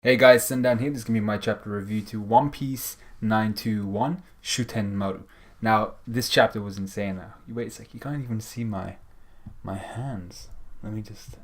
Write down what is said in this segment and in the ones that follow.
Hey guys, Sendan here. This is going to be my chapter review to One Piece 921 Shuten Maru. Now, this chapter was insane. Now, wait a sec, you can't even see my hands. Let me just.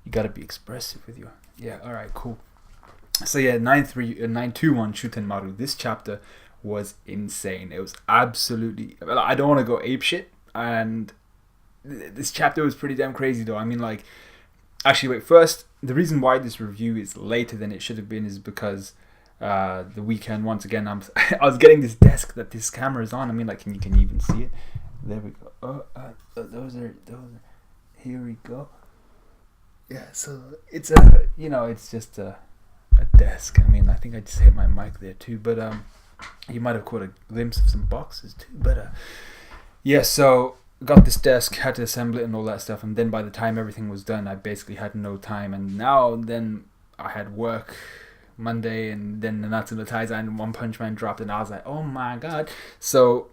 You gotta be expressive with your. Yeah, alright, cool. So, yeah, 921 Shuten Maru. This chapter was insane. It was absolutely. Well, I don't want to go apeshit, and this chapter was pretty damn crazy though. I mean, like, actually, wait. First, the reason why this review is later than it should have been is because the weekend. Once again, I was getting this desk that this camera is on. I mean, like, can you even see it? There we go. Those are. Here we go. Yeah. So it's it's just a desk. I mean, I think I just hit my mic there too. But you might have caught a glimpse of some boxes too. But yeah. So got this desk, had to assemble it and all that stuff, and then by the time everything was done, I basically had no time. And now then I had work Monday, and then the Natsu no Taizai and One Punch Man dropped, and I was like, oh my god. So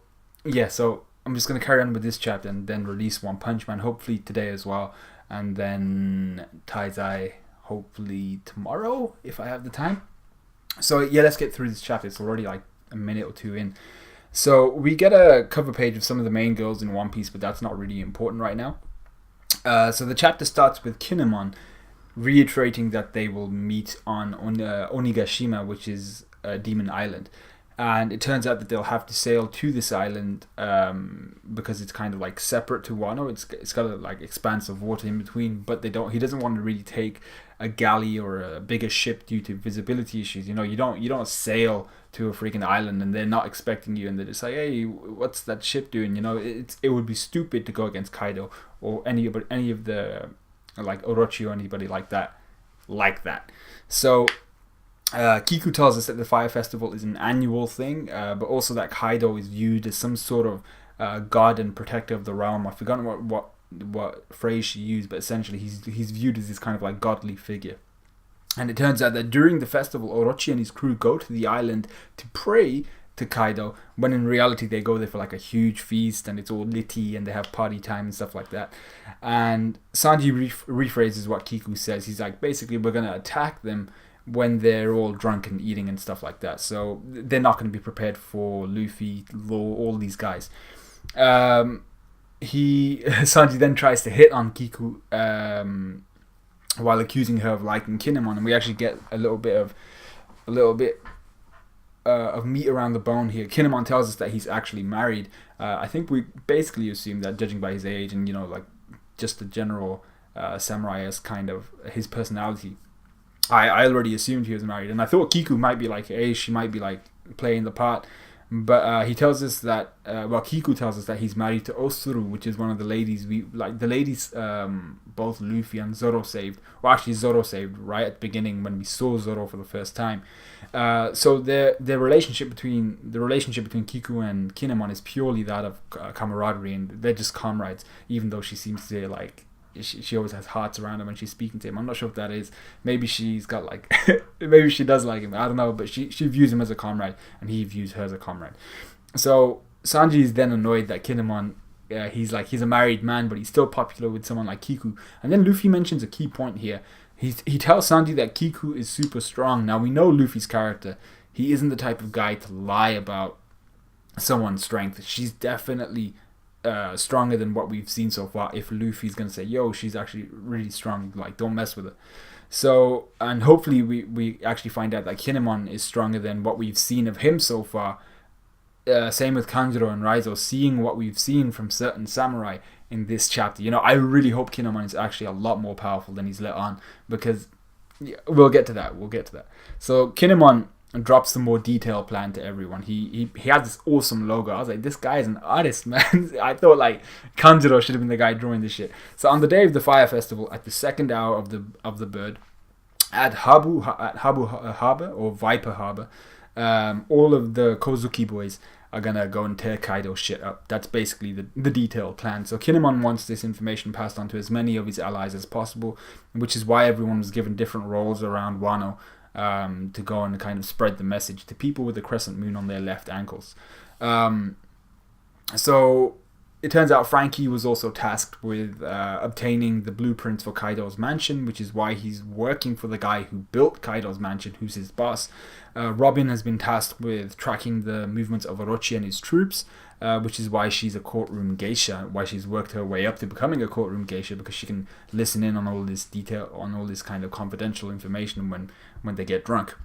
yeah, so I'm just gonna carry on with this chapter and then release One Punch Man hopefully today as well, and then Taizai hopefully tomorrow if I have the time. So yeah, let's get through this chapter. It's already like a minute or two in. So we get a cover page of some of the main girls in One Piece, but that's not really important right now. So the chapter starts with Kinemon reiterating that they will meet on Onigashima, which is Demon Island. And it turns out that they'll have to sail to this island because it's kind of like separate to Wano. It's got a like expanse of water in between, but they don't. He doesn't want to really take a galley or a bigger ship due to visibility issues. You don't sail to a freaking island and they're not expecting you, and they're just like, hey, what's that ship doing? It would be stupid to go against Kaido or any of the like Orochi or anybody like that. So Kiku tells us that the Fire Festival is an annual thing, but also that Kaido is viewed as some sort of god and protector of the realm. I've forgotten what phrase she used, but essentially he's viewed as this kind of like godly figure. And it turns out that during the festival, Orochi and his crew go to the island to pray to Kaido, when in reality they go there for like a huge feast and it's all litty and they have party time and stuff like that. And Sanji rephrases what Kiku says. He's like, basically, we're going to attack them when they're all drunk and eating and stuff like that. So they're not going to be prepared for Luffy, Law, all these guys. Sanji then tries to hit on Kiku while accusing her of liking Kinemon, and we actually get a little bit of meat around the bone here. Kinemon tells us that he's actually married. I think we basically assume that, judging by his age and like just the general samurai as kind of his personality, I already assumed he was married, and I thought Kiku might be like, hey, she might be like playing the part. But he tells us that, Kiku tells us that he's married to Osuru, which is one of the ladies both Luffy and Zoro saved. Well, actually, Zoro saved right at the beginning when we saw Zoro for the first time. So the relationship between Kiku and Kinemon is purely that of camaraderie, and they're just comrades. Even though she seems to like, she always has hearts around him when she's speaking to him. I'm not sure if that is. Maybe she's got like, maybe she does like him. I don't know, but she views him as a comrade, and he views her as a comrade. So Sanji is then annoyed that Kinemon, he's a married man, but he's still popular with someone like Kiku. And then Luffy mentions a key point here. He tells Sanji that Kiku is super strong. Now we know Luffy's character. He isn't the type of guy to lie about someone's strength. She's definitely stronger than what we've seen so far. If Luffy's gonna say, yo, she's actually really strong, like, don't mess with her. So, and hopefully we actually find out that Kinemon is stronger than what we've seen of him so far. Same with Kanjuro and Raizo, seeing what we've seen from certain samurai in this chapter. I really hope Kinemon is actually a lot more powerful than he's let on, because we'll get to that. So Kinemon drops the more detailed plan to everyone. He has this awesome logo. I was like, this guy is an artist, man. I thought like Kanjuro should have been the guy drawing this shit. So on the day of the Fire Festival, at the second hour of the bird, at Habu Harbor or Viper Harbor, all of the Kozuki boys are gonna go and tear Kaido's shit up. That's basically the detailed plan. So Kinemon wants this information passed on to as many of his allies as possible, which is why everyone was given different roles around Wano, to go and kind of spread the message to people with the crescent moon on their left ankles. So it turns out Frankie was also tasked with obtaining the blueprints for Kaido's mansion, which is why he's working for the guy who built Kaido's mansion, who's his boss. Robin has been tasked with tracking the movements of Orochi and his troops, which is why she's a courtroom geisha, why she's worked her way up to becoming a courtroom geisha, because she can listen in on all this detail, on all this kind of confidential information when they get drunk.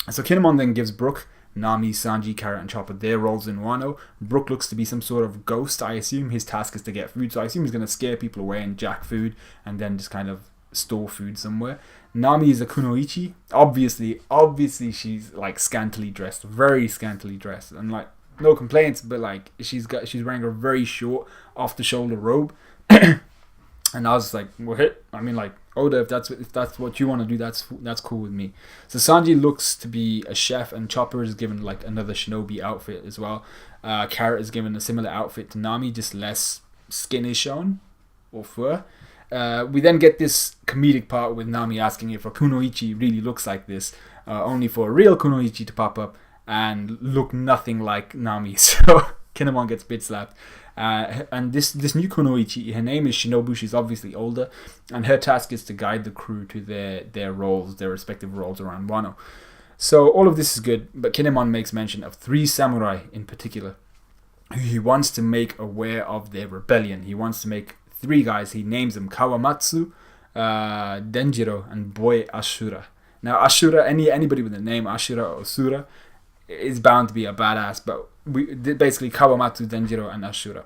So Kinemon then gives Brook, Nami, Sanji, Carrot, and Chopper their roles in Wano. Brook looks to be some sort of ghost. I assume his task is to get food, so I assume he's going to scare people away and jack food, and then just kind of store food somewhere. Nami is a kunoichi. Obviously she's like scantily dressed, very scantily dressed, and like no complaints, but like she's wearing a very short off the shoulder robe. And I was just like, well, I mean, like, Oda, if that's what you want to do, that's cool with me. So Sanji looks to be a chef, and Chopper is given like another shinobi outfit as well. Carrot is given a similar outfit to Nami, just less skin is shown, or fur. We then get this comedic part with Nami asking if a kunoichi really looks like this, only for a real kunoichi to pop up and look nothing like Nami. So Kinemon gets bitch slapped. And this new kunoichi, her name is Shinobu. She's obviously older, and her task is to guide the crew to their roles, their respective roles around Wano. So all of this is good, but Kinemon makes mention of 3 samurai in particular who he wants to make aware of their rebellion. He wants to make 3 guys. He names them Kawamatsu, Denjiro, and Boy Ashura. Now Ashura, anybody with the name Ashura or Asura is bound to be a badass, but basically Kawamatsu, Denjiro, and Ashura.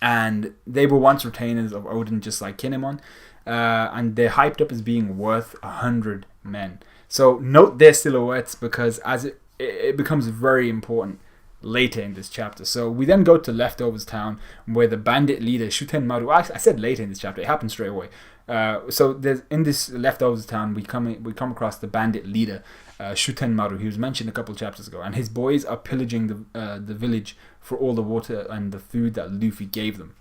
And they were once retainers of Odin, just like Kinemon, and they're hyped up as being worth 100 men. So note their silhouettes, because as it becomes very important later in this chapter. So we then go to Leftovers Town, where the bandit leader Shuten Maru, I said later in this chapter, it happened straight away. So there's, in this Leftovers Town, we come across the bandit leader, Shuten Maru. He was mentioned a couple chapters ago, and his boys are pillaging the village for all the water and the food that Luffy gave them.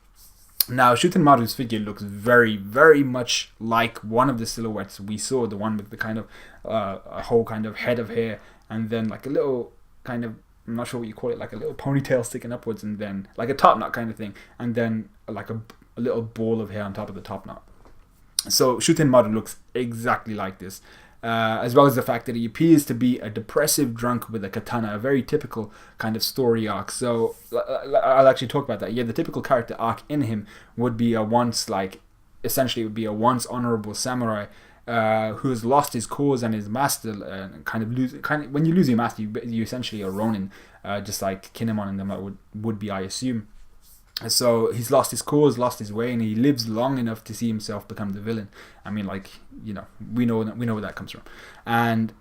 Now, Shuten Maru's figure looks very, very much like one of the silhouettes we saw, the one with the kind of a whole kind of head of hair, and then like a little kind of, I'm not sure what you call it, like a little ponytail sticking upwards, and then like a top knot kind of thing, and then like a little ball of hair on top of the top knot. So Shuten Maru looks exactly like this, as well as the fact that he appears to be a depressive drunk with a katana, a very typical kind of story arc. So I'll actually talk about that. Yeah, the typical character arc in him would be essentially would be a once honorable samurai who has lost his cause and his master, when you lose your master, you essentially are Ronin, just like Kinemon and them would be, I assume. So he's lost his cause, lost his way, and he lives long enough to see himself become the villain. I mean, like, you know, we know where that comes from, and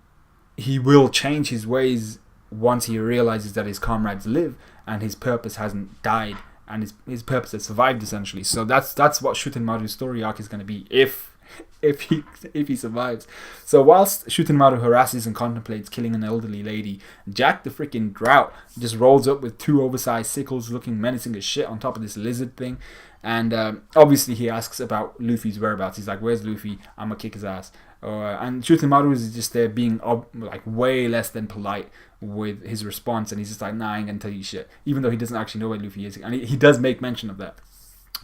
he will change his ways once he realizes that his comrades live and his purpose hasn't died, and his purpose has survived, essentially. So that's what Shuten Maru's story arc is going to be if he survives. So whilst Shuten Maru harasses and contemplates killing an elderly lady, Jack the freaking Drought just rolls up with 2 oversized sickles, looking menacing as shit, on top of this lizard thing. And obviously he asks about Luffy's whereabouts. He's like, "Where's Luffy? I'm gonna kick his ass." And Shuten Maru is just there being like way less than polite with his response, and he's just like, "Nah, I ain't gonna tell you shit," even though he doesn't actually know where Luffy is, and he does make mention of that.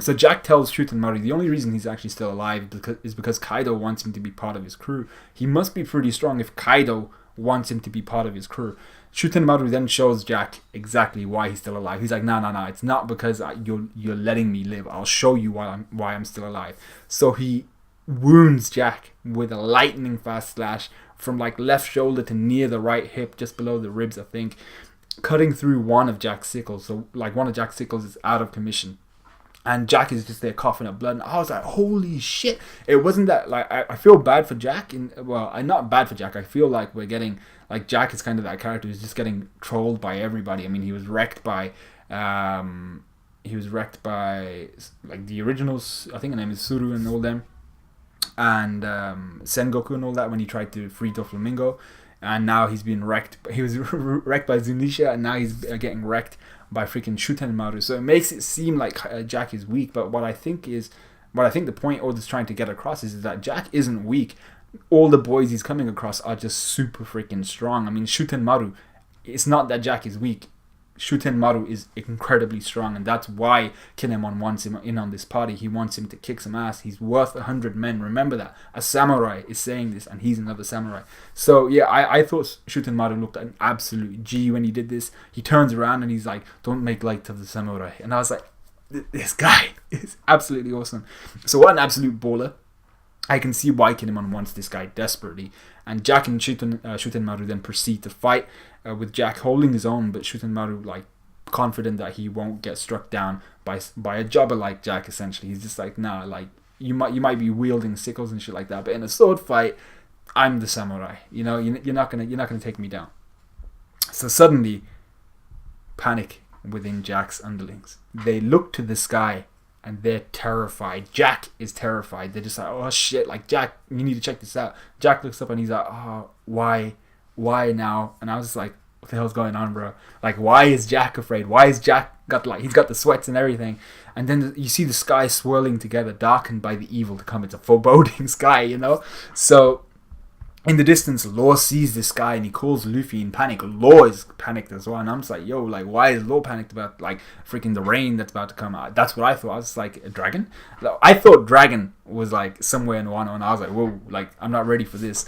So Jack tells Shuten Maru the only reason he's actually still alive is because Kaido wants him to be part of his crew. He must be pretty strong if Kaido wants him to be part of his crew. Shuten Maru then shows Jack exactly why he's still alive. He's like, "No, it's not because you're letting me live. I'll show you why I'm still alive." So he wounds Jack with a lightning fast slash from like left shoulder to near the right hip, just below the ribs, I think, cutting through one of Jack's sickles. So like one of Jack's sickles is out of commission. And Jack is just there coughing up blood. And I was like, holy shit. It wasn't that, like, I feel bad for Jack. I'm not bad for Jack. I feel like we're getting, like, Jack is kind of that character who's just getting trolled by everybody. I mean, he was wrecked by, like, the originals. I think her name is Suru and all them. And Sengoku and all that, when he tried to free Doflamingo. And now he's been wrecked. He was wrecked by Zunisha, and now he's getting wrecked by freaking Shuten Maru. So it makes it seem like Jack is weak, but what I think the point Oda's trying to get across is that Jack isn't weak. All the boys he's coming across are just super freaking strong. I mean, Shuten Maru, it's not that Jack is weak. Shutenmaru is incredibly strong, and that's why Kinemon wants him in on this party. He wants him to kick some ass. He's worth 100 men. Remember that. A samurai is saying this, and he's another samurai. So yeah, I thought Shutenmaru looked an absolute G when he did this. He turns around and he's like, "Don't make light of the samurai," and I was like, this guy is absolutely awesome. So what an absolute baller. I can see why Kinemon wants this guy desperately. And Jack and Shutenmaru then proceed to fight, with Jack holding his own, but Shutenmaru like confident that he won't get struck down by a jobber like Jack. Essentially, he's just like, nah, like you might be wielding sickles and shit like that, but in a sword fight, I'm the samurai. You know, you're not gonna take me down. So suddenly, panic within Jack's underlings. They look to the sky and they're terrified. Jack is terrified. They're just like, oh shit, like Jack, you need to check this out. Jack looks up and he's like, oh, why now? And I was just like, what the hell's going on, bro? Like, why is Jack afraid? Why is Jack he's got the sweats and everything? And then you see the sky swirling together, darkened by the evil to come. It's a foreboding sky, you know? So in the distance, Law sees this guy and he calls Luffy in panic. Law is panicked as well, and I'm just like, yo, like, why is Law panicked about like freaking the rain that's about to come out? That's what I thought. I was like, a dragon? I thought dragon was like somewhere in Wano, and I was like, whoa, like I'm not ready for this.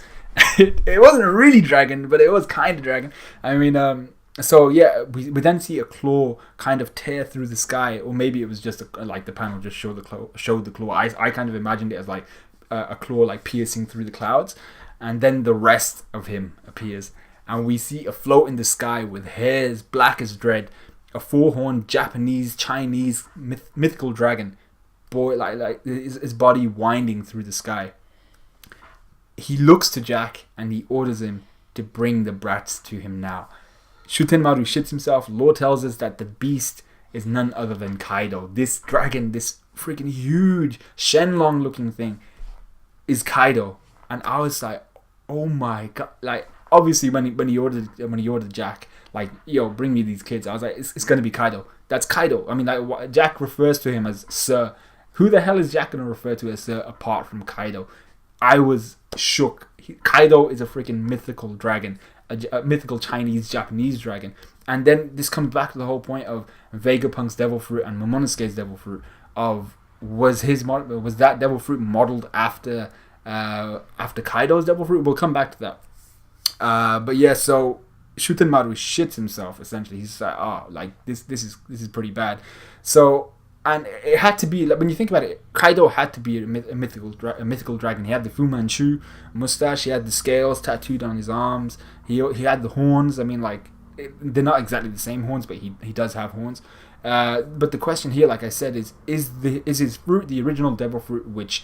It wasn't really dragon, but it was kind of dragon. I mean, so yeah, we then see a claw kind of tear through the sky, or maybe it was just like the panel just showed the claw. I kind of imagined it as like a claw like piercing through the clouds. And then the rest of him appears. And we see a float in the sky with hairs black as dread. A four-horned Japanese, Chinese, mythical dragon. Boy, like his body winding through the sky. He looks to Jack and he orders him to bring the brats to him now. Shutenmaru shits himself. Law tells us that the beast is none other than Kaido. This dragon, this freaking huge Shenlong looking thing, is Kaido. And I was like, oh my god! Like obviously when he ordered Jack, like, yo, bring me these kids, I was like, it's gonna be Kaido. That's Kaido. I mean, like, Jack refers to him as Sir. Who the hell is Jack gonna refer to as Sir apart from Kaido? I was shook. Kaido is a freaking mythical dragon, a mythical Chinese Japanese dragon. And then this comes back to the whole point of Vegapunk's devil fruit and Momonosuke's devil fruit. Was that devil fruit modeled after Kaido's devil fruit? We'll come back to that. But yeah, so Shutenmaru shits himself essentially. He's like, oh, like this is pretty bad. So, and it had to be, like, when you think about it, Kaido had to be a mythical dragon. He had the Fu Manchu mustache. He had the scales tattooed on his arms. He had the horns. I mean, like, they're not exactly the same horns, but he does have horns. But the question here, like I said, is his fruit the original devil fruit which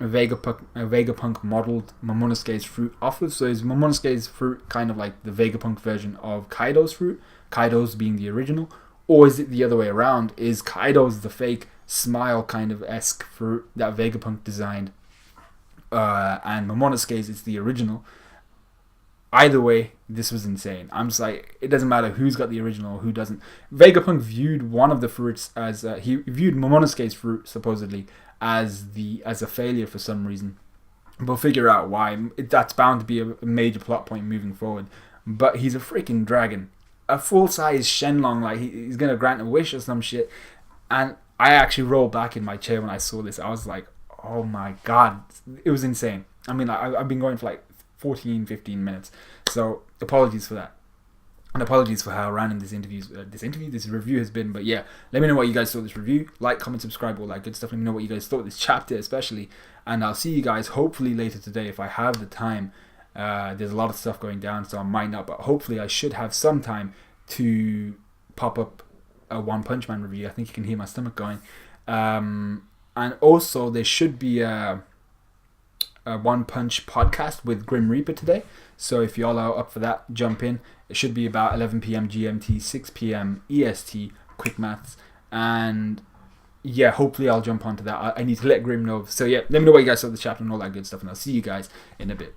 Vegapunk modeled Momonosuke's fruit off of? So is Momonosuke's fruit kind of like the Vegapunk version of Kaido's fruit, Kaido's being the original? Or is it the other way around? Is Kaido's the fake smile kind of esque fruit that Vegapunk designed, and Momonosuke's is the original? Either way, this was insane. I'm just like, it doesn't matter who's got the original or who doesn't. Vegapunk viewed one of the fruits as he viewed Momonosuke's fruit supposedly as a failure for some reason. We'll figure out why. That's bound to be a major plot point moving forward. But he's a freaking dragon, a full-size Shenlong. Like, he's gonna grant a wish or some shit. And I actually rolled back in my chair when I saw this. I was like, oh my god, it was insane. I mean, I've been going for like 14-15 minutes, so apologies for that, and apologies for how random this review has been. But yeah, let me know what you guys thought of this review. Like, comment, subscribe, all that good stuff. Let me know what you guys thought of this chapter especially, and I'll see you guys hopefully later today if I have the time. There's a lot of stuff going down, so I might not, but hopefully I should have some time to pop up a One Punch Man review. I think you can hear my stomach going, and also there should be a One Punch podcast with Grim Reaper today. So if y'all are up for that, jump in. It should be about 11 p.m. GMT, 6 p.m. EST, quick maths. And yeah, hopefully I'll jump onto that. I need to let Grim know. So yeah, let me know what you guys thought of the chapter and all that good stuff. And I'll see you guys in a bit.